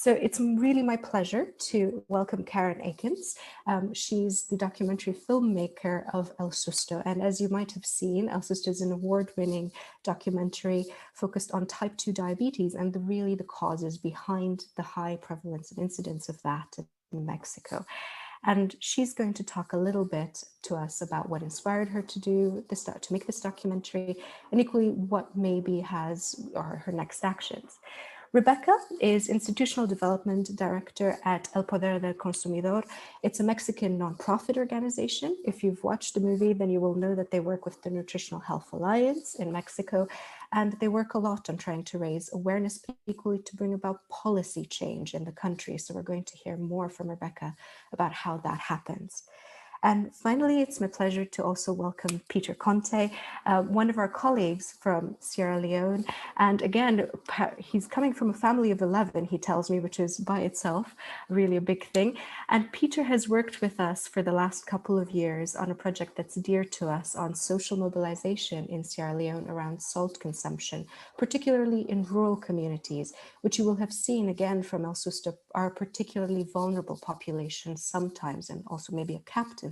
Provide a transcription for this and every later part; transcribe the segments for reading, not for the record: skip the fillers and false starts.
So it's really my pleasure to welcome Karen Akins. She's the documentary filmmaker of El Susto. And as you might have seen, El Susto is an award-winning documentary focused on type 2 diabetes and really the causes behind the high prevalence and incidence of that in Mexico. And she's going to talk a little bit to us about what inspired her to do this, to make this documentary, and equally what maybe or her next actions. Rebecca is Institutional Development Director at El Poder del Consumidor. It's a Mexican nonprofit organization. If you've watched the movie, then you will know that they work with the Nutritional Health Alliance in Mexico, and they work a lot on trying to raise awareness, but equally to bring about policy change in the country. So we're going to hear more from Rebecca about how that happens. And finally, it's my pleasure to also welcome Peter Conteh, one of our colleagues from Sierra Leone. And again, he's coming from a family of 11, he tells me, which is by itself really a big thing. And Peter has worked with us for the last couple of years on a project that's dear to us on social mobilization in Sierra Leone around salt consumption, particularly in rural communities, which you will have seen again from El Susto, are a particularly vulnerable population sometimes, and also maybe a captive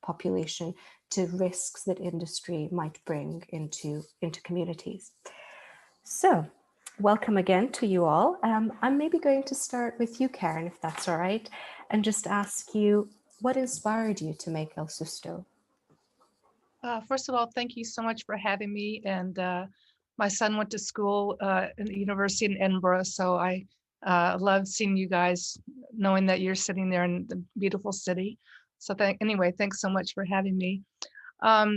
population to risks that industry might bring into communities. So welcome again to you all. I'm maybe going to start with you, Karen, if that's all right, and just ask you, what inspired you to make El Susto? First of all, thank you so much for having me. And my son went to school in the university in Edinburgh, so I love seeing you guys, knowing that you're sitting there in the beautiful city. So anyway, thanks so much for having me.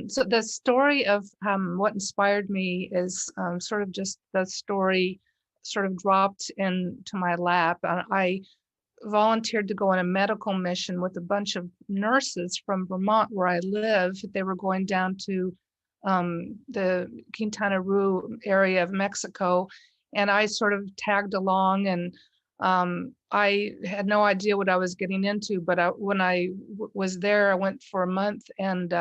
So the story of what inspired me is sort of just the story sort of dropped into my lap. I volunteered to go on a medical mission with a bunch of nurses from Vermont, where I live. They were going down to the Quintana Roo area of Mexico, and I sort of tagged along, and I had no idea what I was getting into, but when I was there, I went for a month, and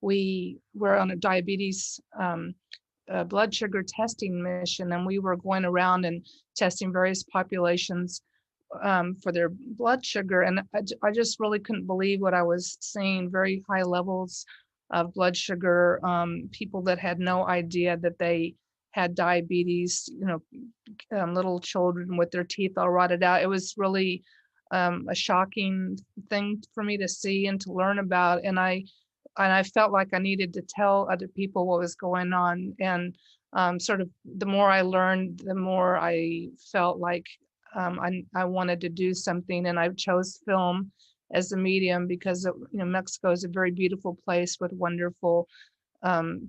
we were on a diabetes blood sugar testing mission, and we were going around and testing various populations for their blood sugar. And I just really couldn't believe what I was seeing, very high levels of blood sugar, people that had no idea that they had diabetes, little children with their teeth all rotted out. It was really a shocking thing for me to see and to learn about. And I felt like I needed to tell other people what was going on. And sort of the more I learned, the more I felt like I wanted to do something, and I chose film as a medium because Mexico is a very beautiful place with wonderful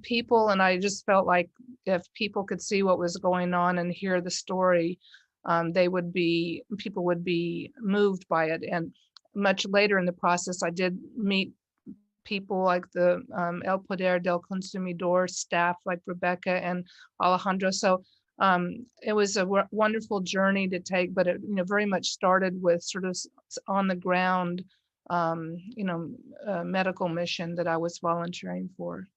people, and I just felt like if people could see what was going on and hear the story, people would be moved by it. And much later in the process, I did meet people like the El Poder del Consumidor staff, like Rebecca and Alejandro. So it was a wonderful journey to take, but it very much started with sort of on the ground, medical mission that I was volunteering for.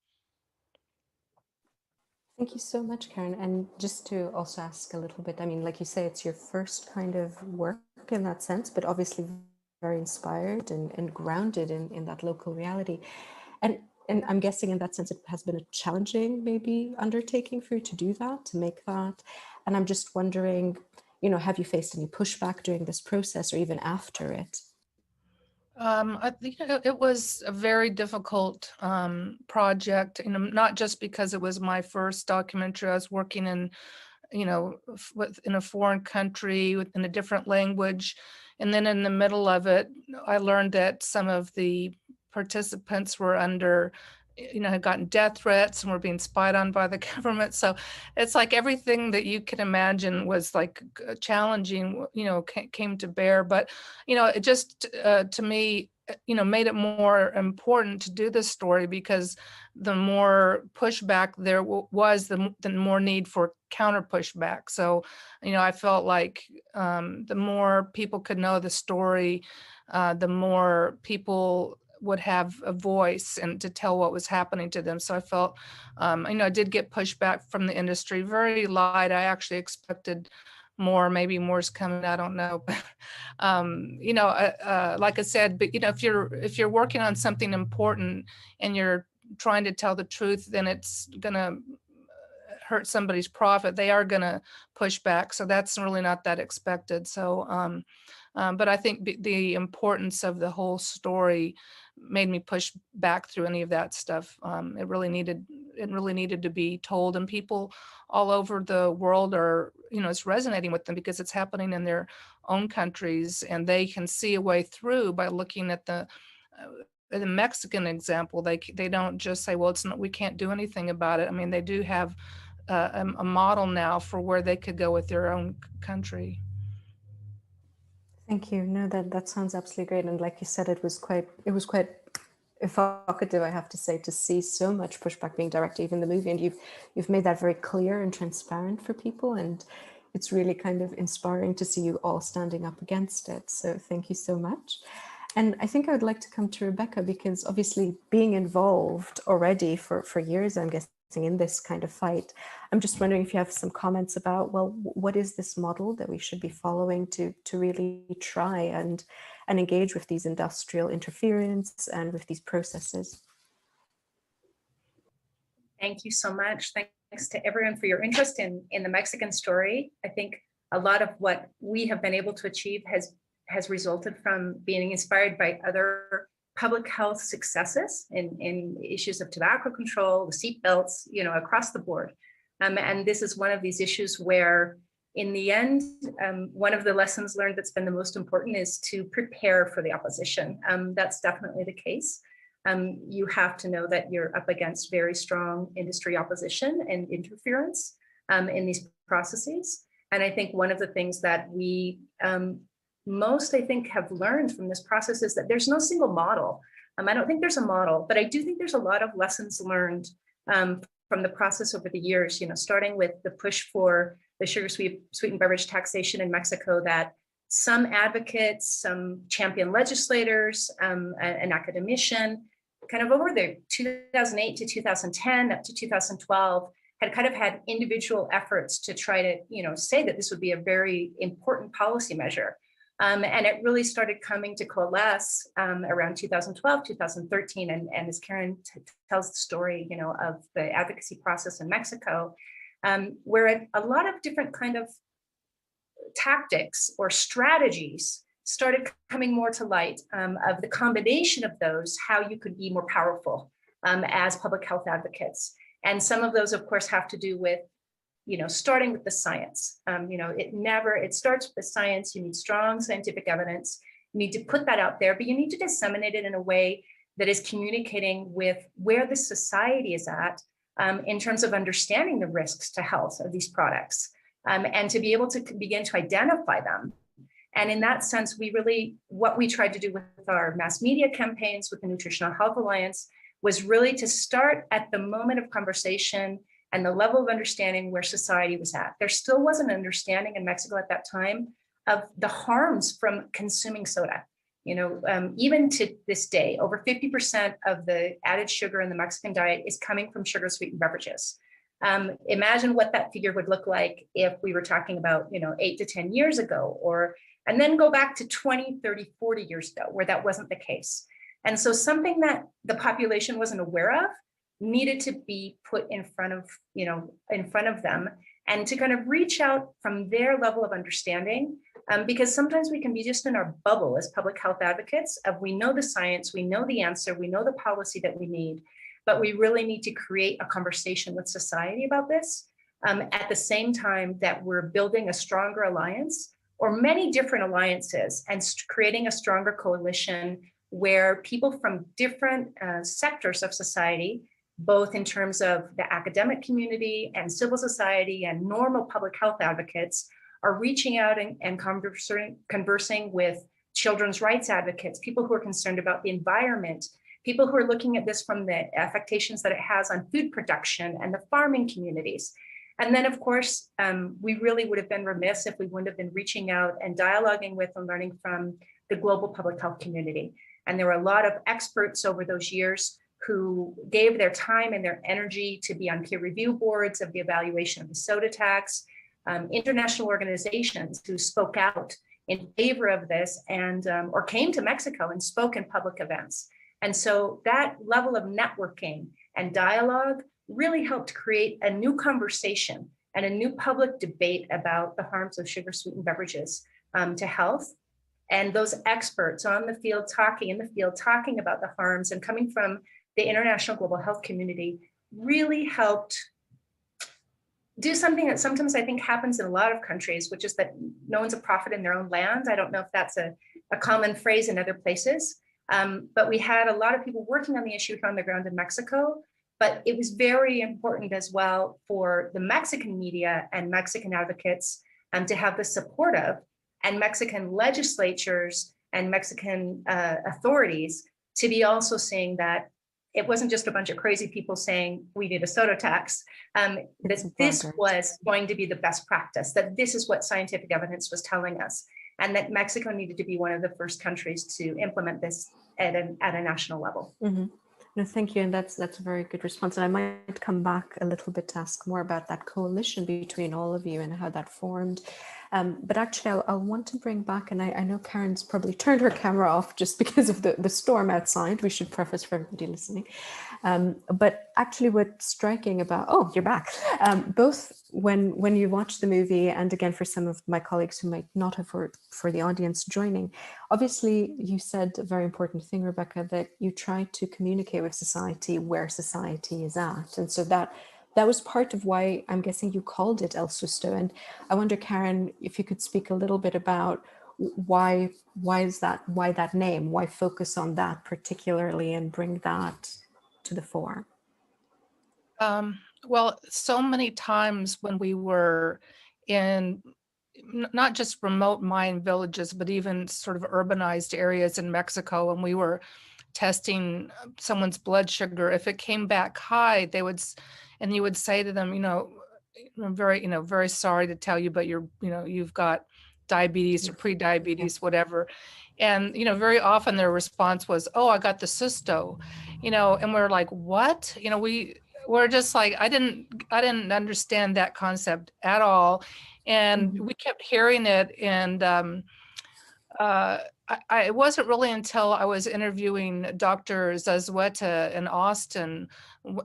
Thank you so much, Karen. And just to also ask a little bit, I mean, like you say, it's your first kind of work in that sense, but obviously very inspired and grounded in that local reality. And I'm guessing in that sense, it has been a challenging maybe undertaking for you to do that, to make that. And I'm just wondering, have you faced any pushback during this process or even after it? I think it was a very difficult project, not just because it was my first documentary. I was working in, in a foreign country in a different language. And then in the middle of it, I learned that some of the participants were had gotten death threats and were being spied on by the government. So it's like everything that you can imagine was like challenging, came to bear. But, it just, to me, made it more important to do this story, because the more pushback there was, the more need for counter pushback. So, I felt like the more people could know the story, the more people would have a voice and to tell what was happening to them. So I felt, I did get pushback from the industry, very light. I actually expected more. Maybe more's coming, I don't know. But you know, like I said, but you know, if you're working on something important and you're trying to tell the truth, then it's gonna hurt somebody's profit. They are gonna push back. So that's really not that expected. So but I think the importance of the whole story made me push back through any of that stuff. It really needed to be told, and people all over the world are, you know, it's resonating with them because it's happening in their own countries, and they can see a way through by looking at the Mexican example. They don't just say, well, it's not, we can't do anything about it. I mean, they do have a model now for where they could go with their own country. Thank you. No, that sounds absolutely great. And like you said, it was quite evocative, I have to say, to see so much pushback being directed, even in the movie. And you've made that very clear and transparent for people. And it's really kind of inspiring to see you all standing up against it. So thank you so much. And I think I would like to come to Rebecca, because obviously being involved already for years, I'm guessing, in this kind of fight, I'm just wondering if you have some comments about, well, what is this model that we should be following to really try and engage with these industrial interference and with these processes? Thank you so much. Thanks to everyone for your interest in the Mexican story. I think a lot of what we have been able to achieve has resulted from being inspired by other public health successes in issues of tobacco control, the seatbelts, you know, across the board. And this is one of these issues where, in the end, one of the lessons learned that's been the most important is to prepare for the opposition. That's definitely the case. You have to know that you're up against very strong industry opposition and interference in these processes. And I think one of the things that we most, I think, have learned from this process is that there's no single model. I don't think there's a model, but I do think there's a lot of lessons learned from the process over the years, you know, starting with the push for the sweetened beverage taxation in Mexico that some advocates, some champion legislators, an academician, kind of over the 2008 to 2010 up to 2012, had kind of had individual efforts to try to, you know, say that this would be a very important policy measure. And it really started coming to coalesce around 2012, 2013. And as Karen tells the story, you know, of the advocacy process in Mexico, where a lot of different kind of tactics or strategies started coming more to light of the combination of those, how you could be more powerful as public health advocates. And some of those, of course, have to do with, you know, starting with the science. You know, it starts with the science. You need strong scientific evidence. You need to put that out there, but you need to disseminate it in a way that is communicating with where the society is at in terms of understanding the risks to health of these products and to be able to begin to identify them. And in that sense, what we tried to do with our mass media campaigns with the Nutritional Health Alliance was really to start at the moment of conversation and the level of understanding where society was at. There still wasn't an understanding in Mexico at that time of the harms from consuming soda. You know, even to this day, over 50% of the added sugar in the Mexican diet is coming from sugar-sweetened beverages. Imagine what that figure would look like if we were talking about, you know, 8 to 10 years ago, and then go back to 20, 30, 40 years ago, where that wasn't the case. And so something that the population wasn't aware of needed to be put in front of them, and to kind of reach out from their level of understanding, because sometimes we can be just in our bubble as public health advocates of, we know the science, we know the answer, we know the policy that we need, but we really need to create a conversation with society about this at the same time that we're building a stronger alliance, or many different alliances, and creating a stronger coalition where people from different sectors of society, both in terms of the academic community and civil society and normal public health advocates, are reaching out and conversing with children's rights advocates, people who are concerned about the environment, people who are looking at this from the affectations that it has on food production and the farming communities. And then, of course, we really would have been remiss if we wouldn't have been reaching out and dialoguing with and learning from the global public health community. And there were a lot of experts over those years who gave their time and their energy to be on peer review boards of the evaluation of the soda tax, international organizations who spoke out in favor of this and or came to Mexico and spoke in public events. And so that level of networking and dialogue really helped create a new conversation and a new public debate about the harms of sugar-sweetened beverages to health. And those experts on the field talking about the harms and coming from the international global health community really helped do something that sometimes I think happens in a lot of countries, which is that no one's a prophet in their own land. I don't know if that's a common phrase in other places, but we had a lot of people working on the issue here on the ground in Mexico. But it was very important as well for the Mexican media and Mexican advocates to have the support of, and Mexican legislatures and Mexican authorities to be also saying that it wasn't just a bunch of crazy people saying we need a soda tax, that this was going to be the best practice, that this is what scientific evidence was telling us, and that Mexico needed to be one of the first countries to implement this at a national level. Mm-hmm. No, thank you. And that's a very good response. And I might come back a little bit to ask more about that coalition between all of you and how that formed. But actually, I'll want to bring back, and I know Karen's probably turned her camera off just because of the storm outside. We should preface for everybody listening. But actually what's striking about, oh, you're back. Both when you watch the movie, and again, for some of my colleagues who might not have heard, for the audience joining, obviously you said a very important thing, Rebecca, that you try to communicate with society where society is at. And so that was part of why I'm guessing you called it El Susto. And I wonder, Karen, if you could speak a little bit about why that name, why focus on that particularly and bring that to the fore? Well, so many times when we were in not just remote Mayan villages, but even sort of urbanized areas in Mexico, and we were testing someone's blood sugar, if it came back high, and you would say to them, I'm very sorry to tell you, but you've got diabetes or pre-diabetes, whatever. And, very often their response was, oh, I got the Susto, and we're like, what? We're just like, I didn't understand that concept at all. And we kept hearing it. And it wasn't really until I was interviewing Dr. Zazueta in Austin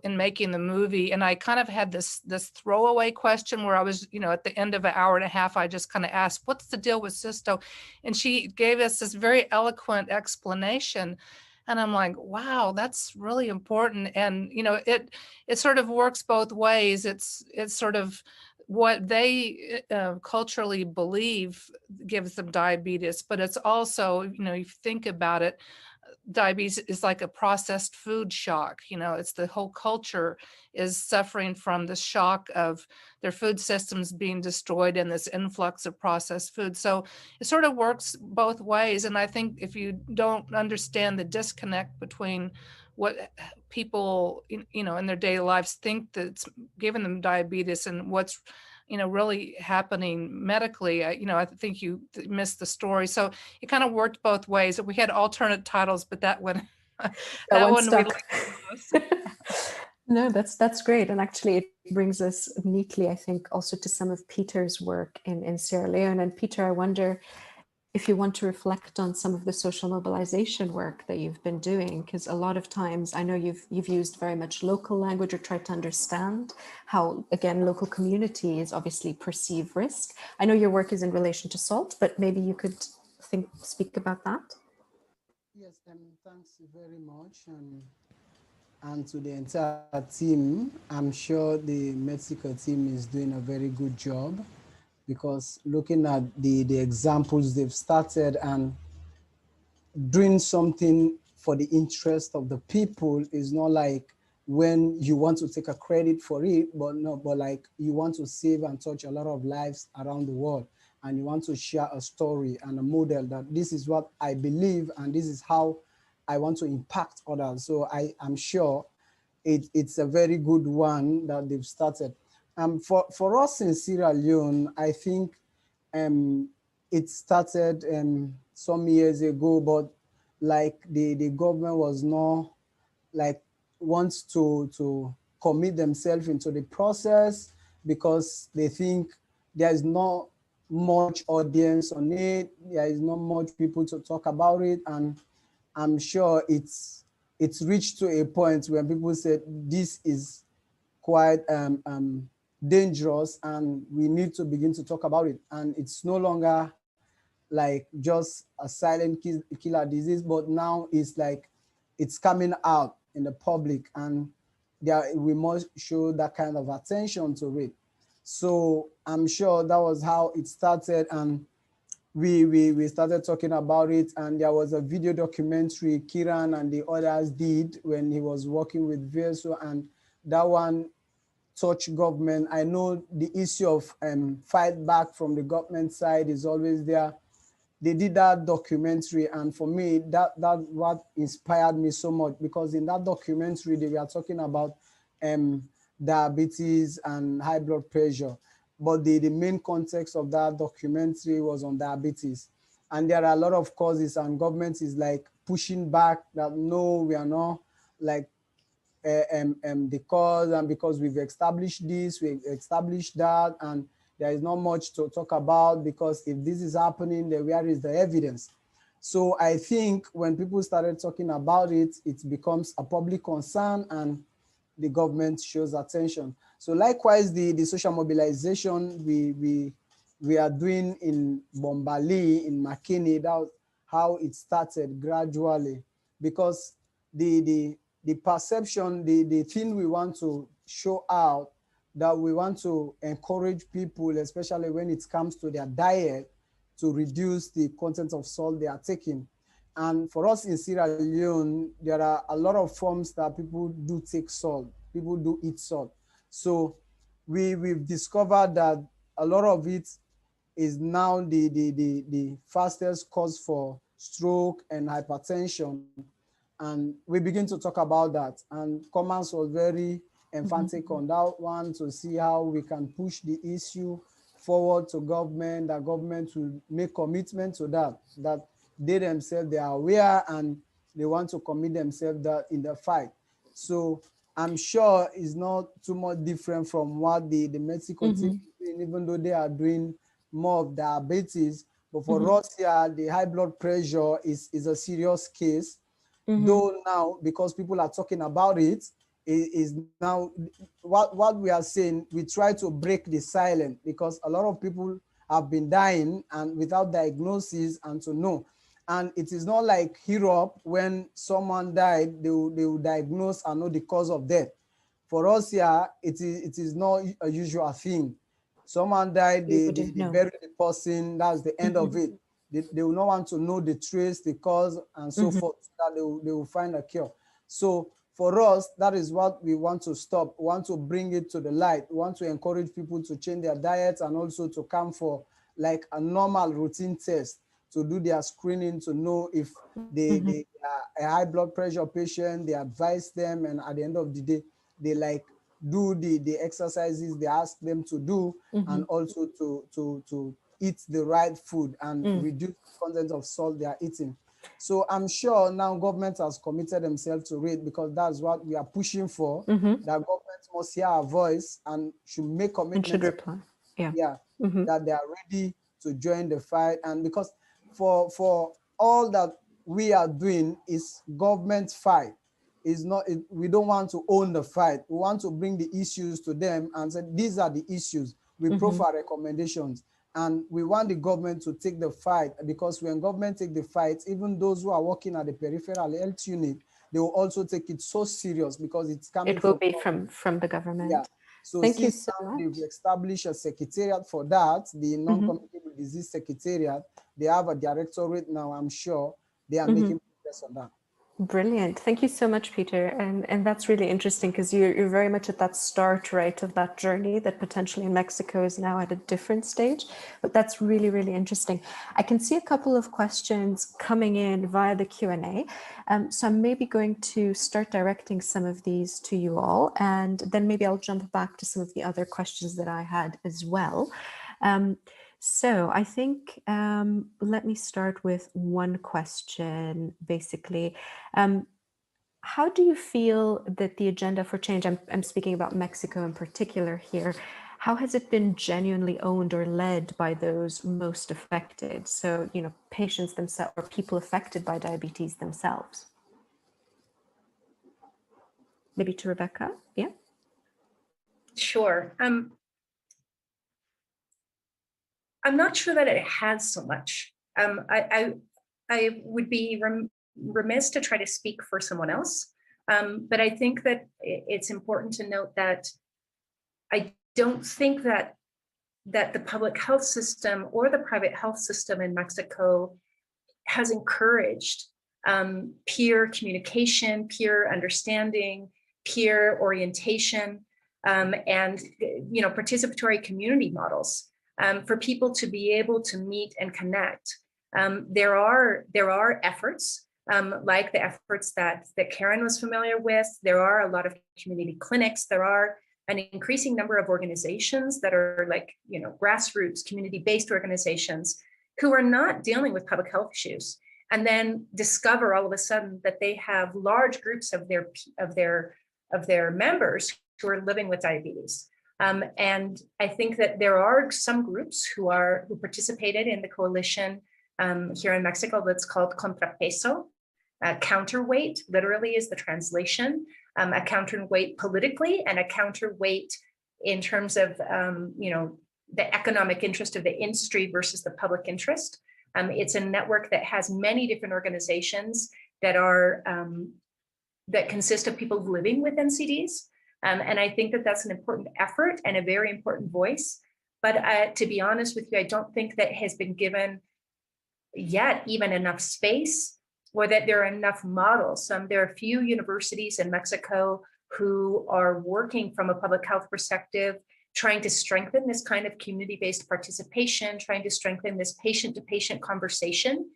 in making the movie, and I kind of had this throwaway question where I was, at the end of an hour and a half, I just kind of asked, what's the deal with Susto? And she gave us this very eloquent explanation. And I'm like, wow, that's really important. And, it sort of works both ways. It's sort of what they culturally believe gives them diabetes, but it's also, if you think about it, diabetes is like a processed food shock. It's the whole culture is suffering from the shock of their food systems being destroyed and this influx of processed food. So it sort of works both ways. And I think if you don't understand the disconnect between what people, in their daily lives think that's giving them diabetes and what's, really happening medically, I think you missed the story. So it kind of worked both ways. We had alternate titles, but that one, that one stuck. No, that's great. And actually it brings us neatly, I think, also to some of Peter's work in Sierra Leone. And Peter, I wonder if you want to reflect on some of the social mobilization work that you've been doing, because a lot of times I know you've used very much local language or tried to understand how, again, local communities obviously perceive risk. I know your work is in relation to salt, but maybe you could speak about that. Yes, thanks very much. And to the entire team, I'm sure the Mexico team is doing a very good job, because looking at the examples they've started and doing something for the interest of the people is not like when you want to take a credit for it, but like you want to save and touch a lot of lives around the world, and you want to share a story and a model that this is what I believe and this is how I want to impact others. So I'm sure it's a very good one that they've started. For us in Sierra Leone, I think it started some years ago, but like the government was not like wants to commit themselves into the process, because they think there is not much audience on it. There is not much people to talk about it. And I'm sure it's reached to a point where people said this is quite dangerous and we need to begin to talk about it. And it's no longer like just a silent killer disease, but now it's like it's coming out in the public, and we must show that kind of attention to it. So I'm sure that was how it started, and we started talking about it, and there was a video documentary Kieran and the others did when he was working with VSO, and that one touched government. I know the issue of fight back from the government side is always there. They did that documentary, and for me, that what inspired me so much, because in that documentary they were talking about diabetes and high blood pressure, but the main context of that documentary was on diabetes. And there are a lot of causes, and government is like pushing back that no, we are not like the cause, and because we've established this, we've established that, and there is not much to talk about, because if this is happening, then where is the evidence? So I think when people started talking about it, it becomes a public concern and the government shows attention. So likewise, the social mobilization we are doing in Bombali, in Makini, that's how it started gradually, because the perception, the thing we want to show out, that we want to encourage people, especially when it comes to their diet, to reduce the content of salt they are taking. And for us in Sierra Leone, there are a lot of forms that people do take salt. People do eat salt. So we've discovered that a lot of it is now the fastest cause for stroke and hypertension. And we begin to talk about that. And COMAHS was very emphatic on that one, to see how we can push the issue forward to government, that government will make commitment to that they themselves, they are aware and they want to commit themselves that in the fight. So I'm sure it's not too much different from what the Mexico team is doing, even though they are doing more of diabetes. But for us here, the high blood pressure is a serious case. Though now, because people are talking about it, is now what we are saying, we try to break the silence, because a lot of people have been dying and without diagnosis and to know. And it is not like Europe, when someone died, they will diagnose and know the cause of death. For us here, it is not a usual thing. Someone died, they bury the person, that's the end of it. They will not want to know the trace, the cause, and so forth, so that they will find a cure. So for us, that is what we want to stop. We want to bring it to the light. We want to encourage people to change their diets, and also to come for like a normal routine test, to do their screening, to know if they are a high blood pressure patient. They advise them, and at the end of the day, they like do the exercises they ask them to do, and also to eat the right food and reduce the content of salt they are eating. So I'm sure now government has committed themselves to it, because that's what we are pushing for, that government must hear our voice and should make commitment. And should reply. That they are ready to join the fight. And because for all that we are doing is government fight. We don't want to own the fight. We want to bring the issues to them and say, these are the issues. We profile recommendations. And we want the government to take the fight, because when government take the fight, even those who are working at the peripheral health unit, they will also take it so serious, because it's coming. It will be from the government. Yeah. So thank you so much. They've established a secretariat for that, the non-communicable disease secretariat. They have a directorate now. I'm sure they are making progress on that. Brilliant. Thank you so much, Peter. And that's really interesting, because you're very much at that start, right, of that journey that potentially in Mexico is now at a different stage. But that's really, really interesting. I can see a couple of questions coming in via the Q&A. So I'm maybe going to start directing some of these to you all, and then maybe I'll jump back to some of the other questions that I had as well. So I think, let me start with one question, basically. How do you feel that the agenda for change, I'm speaking about Mexico in particular here, how has it been genuinely owned or led by those most affected? So, patients themselves or people affected by diabetes themselves. Maybe to Rebecca, yeah? Sure. I'm not sure that it has so much. I would be remiss to try to speak for someone else, but I think that it's important to note that I don't think that the public health system or the private health system in Mexico has encouraged peer communication, peer understanding, peer orientation, and participatory community models for people to be able to meet and connect. There are efforts like the efforts that Karen was familiar with. There are a lot of community clinics. There are an increasing number of organizations that are like, grassroots, community-based organizations who are not dealing with public health issues, and then discover all of a sudden that they have large groups of their members who are living with diabetes. And I think that there are some groups who participated in the coalition here in Mexico that's called Contrapeso. Counterweight literally is the translation. A counterweight politically and a counterweight in terms of the economic interest of the industry versus the public interest. It's a network that has many different organizations that are that consist of people living with NCDs. And I think that that's an important effort and a very important voice. But to be honest with you, I don't think that has been given yet even enough space, or that there are enough models. There are a few universities in Mexico who are working from a public health perspective, trying to strengthen this kind of community-based participation, trying to strengthen this patient-to-patient conversation,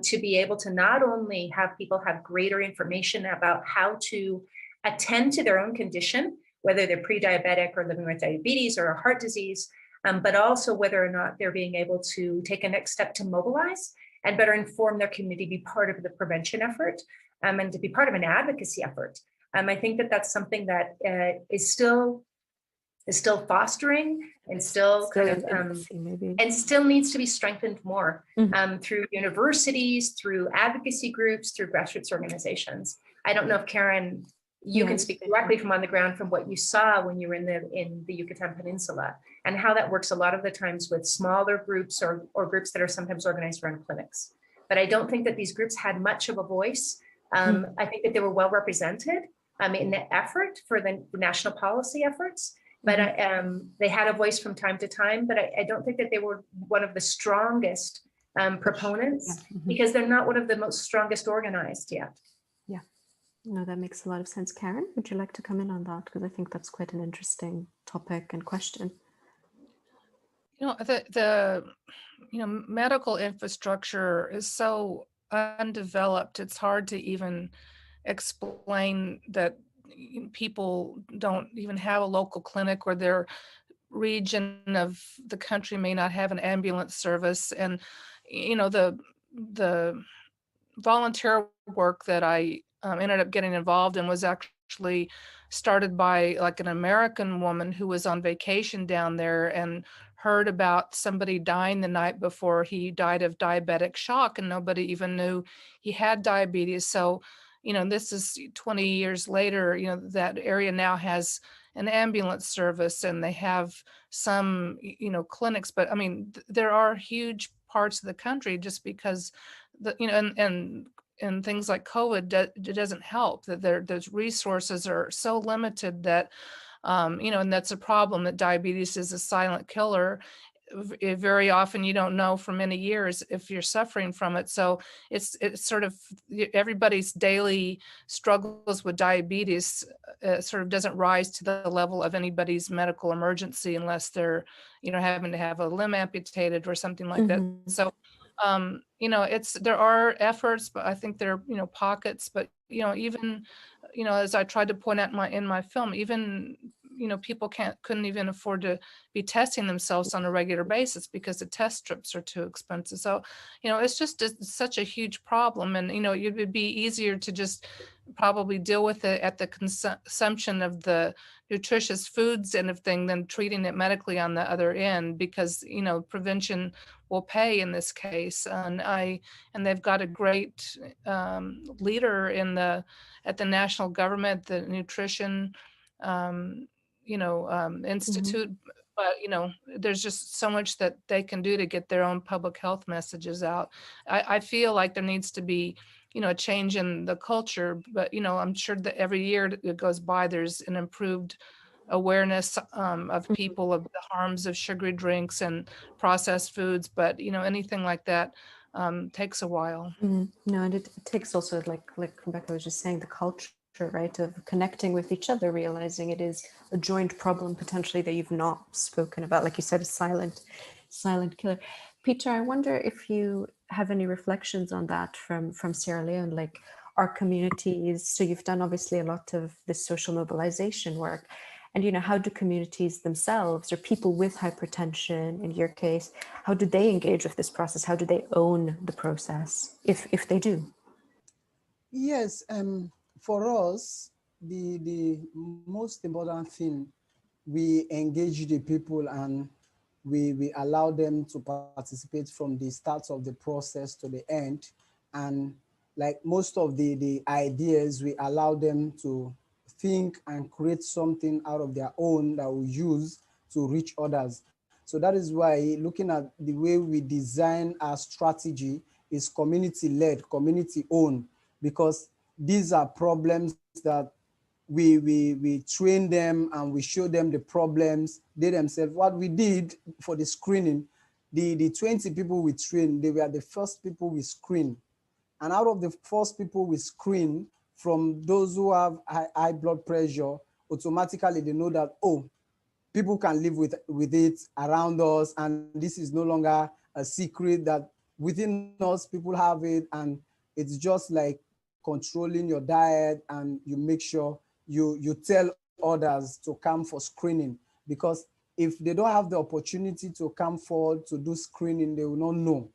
to be able to not only have people have greater information about how to attend to their own condition, whether they're pre-diabetic or living with diabetes or a heart disease, but also whether or not they're being able to take a next step to mobilize and better inform their community, be part of the prevention effort, and to be part of an advocacy effort. I think that that's something that is still fostering and still kind of and still needs to be strengthened more through universities, through advocacy groups, through grassroots organizations. I don't know if Karen, you can speak directly from on the ground from what you saw when you were in the Yucatan Peninsula, and how that works a lot of the times with smaller groups or groups that are sometimes organized around clinics. But I don't think that these groups had much of a voice. I think that they were well represented in the effort for the national policy efforts, but they had a voice from time to time, but I don't think that they were one of the strongest proponents, because they're not one of the most strongest organized yet. Yeah, no, that makes a lot of sense. Karen, would you like to come in on that? Because I think that's quite an interesting topic and question. The medical infrastructure is so undeveloped. It's hard to even explain that people don't even have a local clinic, or their region of the country may not have an ambulance service. And the volunteer work that I ended up getting involved in was actually started by like an American woman who was on vacation down there and heard about somebody dying the night before he died of diabetic shock, and nobody even knew he had diabetes. So this is 20 years later, that area now has an ambulance service, and they have some, clinics, but I mean, there are huge parts of the country, just because and things like COVID, it doesn't help that those resources are so limited that, and that's a problem, that diabetes is a silent killer. Very often you don't know for many years if you're suffering from it. So it's sort of everybody's daily struggles with diabetes sort of doesn't rise to the level of anybody's medical emergency unless they're, having to have a limb amputated or something like that. So, there are efforts, but I think there are, pockets, but, even, as I tried to point out in my film, even people couldn't even afford to be testing themselves on a regular basis because the test strips are too expensive. So, it's just such a huge problem. And, it would be easier to just probably deal with it at the consumption of the nutritious foods and everything than treating it medically on the other end, because, prevention will pay in this case. And they've got a great leader at the national government, the nutrition, institute. But, there's just so much that they can do to get their own public health messages out. I feel like there needs to be, a change in the culture, but, I'm sure that every year that goes by, there's an improved awareness of people of the harms of sugary drinks and processed foods. But, anything like that takes a while. No, and it takes also, like Rebecca was just saying, the culture, right, of connecting with each other, realizing it is a joint problem potentially that you've not spoken about, like you said, a silent killer. Peter, I wonder if you have any reflections on that from Sierra Leone, like our communities. So you've done obviously a lot of this social mobilization work, and how do communities themselves, or people with hypertension in your case, how do they engage with this process? How do they own the process, if they do? Yes, for us, the most important thing, we engage the people and we allow them to participate from the start of the process to the end. And like most of the ideas, we allow them to think and create something out of their own that we use to reach others. So that is why looking at the way we design our strategy is community-led, community-owned, because these are problems that we train them and we show them the problems, they themselves. What we did for the screening, the 20 people we trained, they were the first people we screened. And out of the first people we screen, from those who have high blood pressure, automatically they know that, oh, people can live with it around us, and this is no longer a secret, that within us people have it, and it's just like controlling your diet, and you make sure you tell others to come for screening, because if they don't have the opportunity to come forward to do screening, they will not know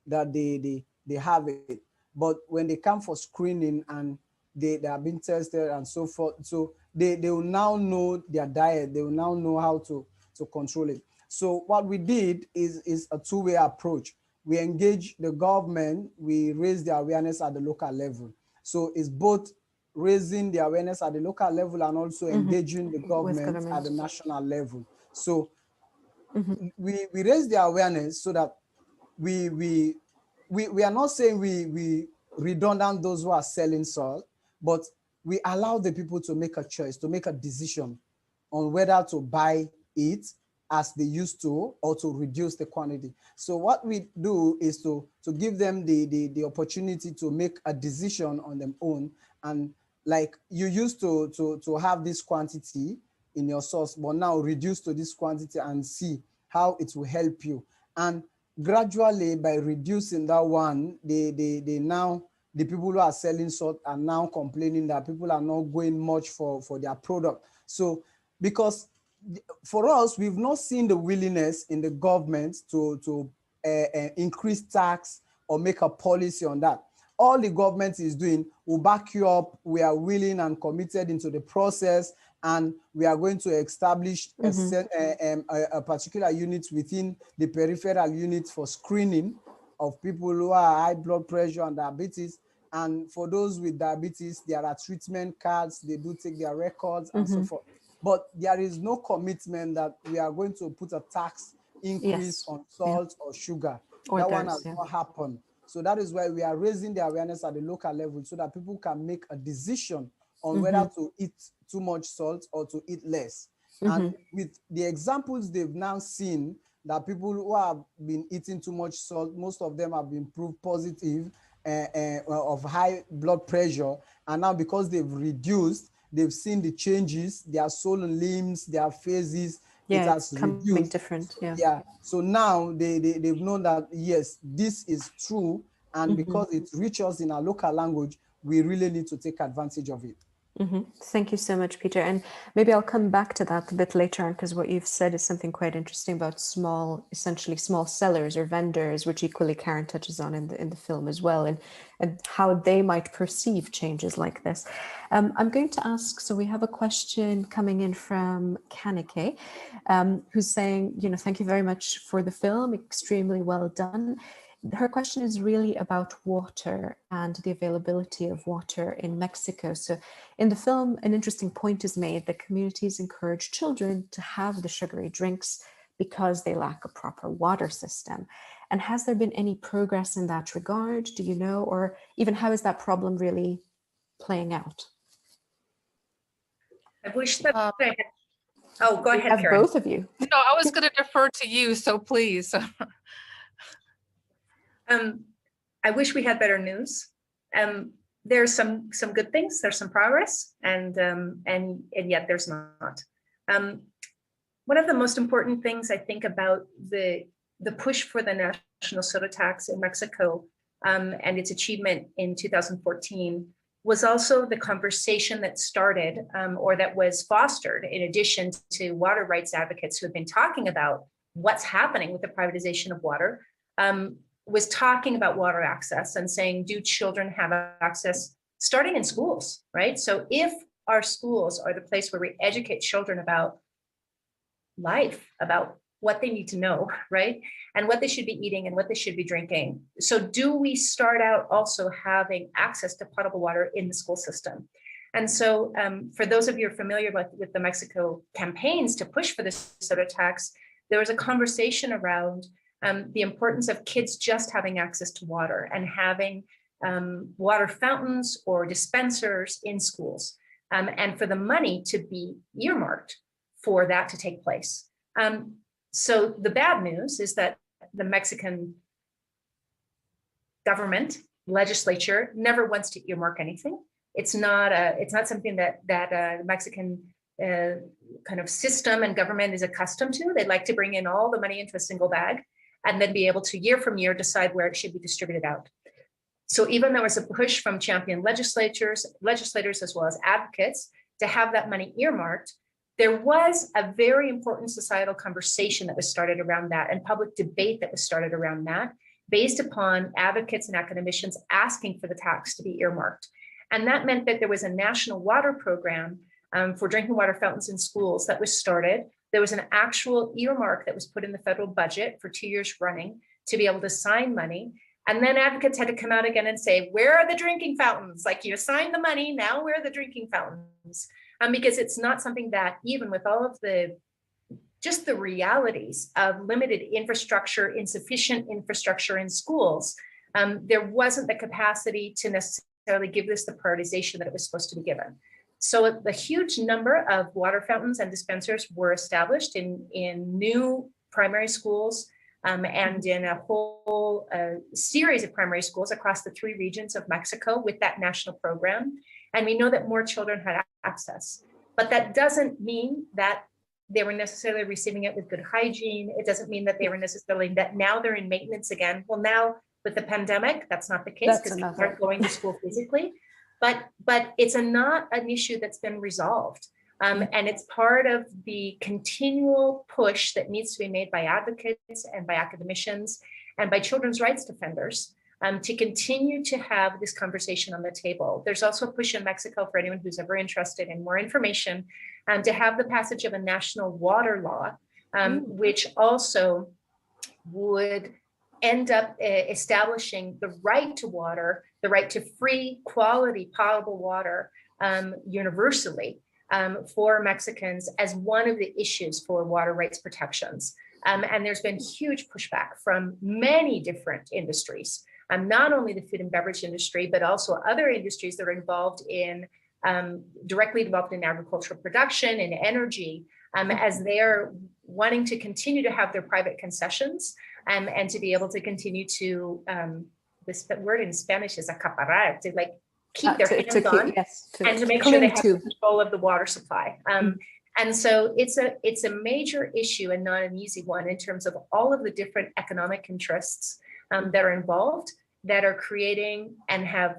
that they have it. But when they come for screening and they are being tested and so forth, so they will now know their diet, they will now know how to control it. So what we did is a two-way approach. We engage the government, we raise the awareness at the local level. So it's both raising the awareness at the local level and also engaging the government at the national level. So we raise the awareness so that we are not saying we redundant those who are selling salt, but we allow the people to make a choice, to make a decision on whether to buy it as they used to or to reduce the quantity. So what we do is to give them the opportunity to make a decision on their own. And like you used to have this quantity in your sauce, but now reduce to this quantity and see how it will help you. And gradually, by reducing that one, they now, the people who are selling salt are now complaining that people are not going much for their product. So because for us, we've not seen the willingness in the government to increase tax or make a policy on that. All the government is doing will back you up. We are willing and committed into the process, and we are going to establish a particular unit within the peripheral unit for screening of people who are high blood pressure and diabetes. And for those with diabetes, there are treatment cards. They do take their records and so forth. But there is no commitment that we are going to put a tax increase on salt or sugar. That one has not happened. So that is why we are raising the awareness at the local level so that people can make a decision on whether to eat too much salt or to eat less. And with the examples they've now seen, that people who have been eating too much salt, most of them have been proved positive of high blood pressure. And now because they've reduced, they've seen the changes, their swollen limbs, their faces, it has reduced. Different. So now they've known that, yes, this is true. And because it reaches us in our local language, we really need to take advantage of it. Thank you so much, Peter. And maybe I'll come back to that a bit later on, because what you've said is something quite interesting about essentially small sellers or vendors, which equally Karen touches on in the film as well, and how they might perceive changes like this. I'm going to ask, so we have a question coming in from Kanike, who's saying, thank you very much for the film, extremely well done. Her question is really about water and the availability of water in Mexico. So in the film, an interesting point is made that communities encourage children to have the sugary drinks because they lack a proper water system. And has there been any progress in that regard? Do you know, or even how is that problem really playing out? I wish that I had. Oh, go ahead, Karen. Both of you. No, I was going to defer to you, so please. I wish we had better news. There's some good things. There's some progress, and yet there's not. One of the most important things I think about the push for the national soda tax in Mexico and its achievement in 2014 was also the conversation that started or that was fostered, in addition to water rights advocates who have been talking about what's happening with the privatization of water. Was talking about water access and saying, do children have access starting in schools, right? So if our schools are the place where we educate children about life, about what they need to know, right? And what they should be eating and what they should be drinking. So do we start out also having access to potable water in the school system? And so for those of you who are familiar with the Mexico campaigns to push for this soda tax, there was a conversation around the importance of kids just having access to water and having water fountains or dispensers in schools, and for the money to be earmarked for that to take place. So the bad news is that the Mexican government, legislature, never wants to earmark anything. It's not something that the Mexican kind of system and government is accustomed to. They'd like to bring in all the money into a single bag and then be able to year from year decide where it should be distributed out. So even there was a push from champion legislators as well as advocates to have that money earmarked, there was a very important societal conversation that was started around that and public debate that was started around that based upon advocates and academicians asking for the tax to be earmarked. And that meant that there was a national water program for drinking water fountains in schools that was started. There was an actual earmark that was put in the federal budget for 2 years running to be able to sign money. And then advocates had to come out again and say, where are the drinking fountains? Like, you assigned the money, now where are the drinking fountains? Because it's not something that, even with all of the realities of limited infrastructure, insufficient infrastructure in schools, there wasn't the capacity to necessarily give this the prioritization that it was supposed to be given. So a huge number of water fountains and dispensers were established in new primary schools and in a whole series of primary schools across the 3 regions of Mexico with that national program. And we know that more children had access, but that doesn't mean that they were necessarily receiving it with good hygiene. It doesn't mean that they were necessarily that now they're in maintenance again. Well, now with the pandemic, that's not the case because people aren't going to school physically. But it's not an issue that's been resolved. And it's part of the continual push that needs to be made by advocates and by academicians and by children's rights defenders to continue to have this conversation on the table. There's also a push in Mexico for anyone who's ever interested in more information to have the passage of a national water law, which also would end up establishing the right to water, the right to free, quality, potable water universally for Mexicans as one of the issues for water rights protections. And there's been huge pushback from many different industries, not only the food and beverage industry, but also other industries that are involved in, directly involved in agricultural production and energy, as they're wanting to continue to have their private concessions and to be able to continue to, this word in Spanish is acaparar, to like keep their hands on, and to make sure they have control of the water supply. And so it's a major issue and not an easy one in terms of all of the different economic interests that are involved, that are creating and have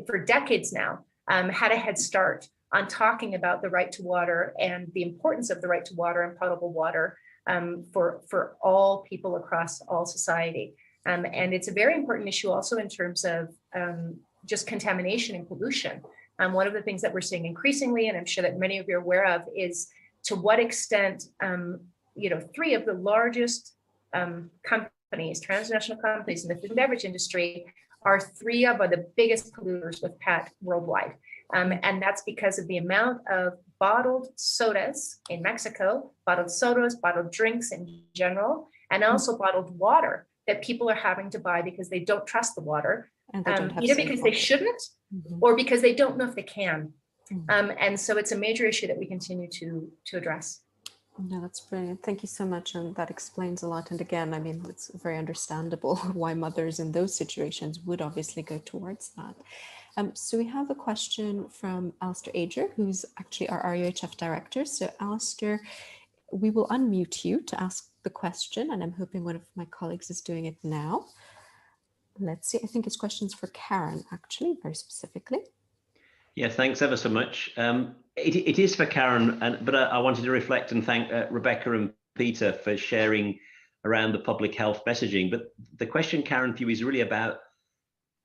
for decades now had a head start on talking about the right to water and the importance of the right to water and potable water for all people across all society. And it's a very important issue also in terms of just contamination and pollution. One of the things that we're seeing increasingly, and I'm sure that many of you are aware of, is to what extent, three of the largest companies, transnational companies in the food and beverage industry, are three of the biggest polluters with PET worldwide. And that's because of the amount of bottled sodas in Mexico, bottled sodas, bottled drinks in general, and also bottled water that people are having to buy because they don't trust the water, either because they shouldn't or because they don't know if they can. And so it's a major issue that we continue to address. No, that's brilliant. Thank you so much. And that explains a lot. And again, I mean, it's very understandable why mothers in those situations would obviously go towards that. So we have a question from Alistair Ager, who's actually our RUHF director. So Alistair, we will unmute you to ask the question, and I'm hoping one of my colleagues is doing it now. Let's see, I think it's questions for Karen, actually, very specifically. Yeah, thanks ever so much. It is for Karen, but I wanted to reflect and thank Rebecca and Peter for sharing around the public health messaging. But the question, Karen, for you is really about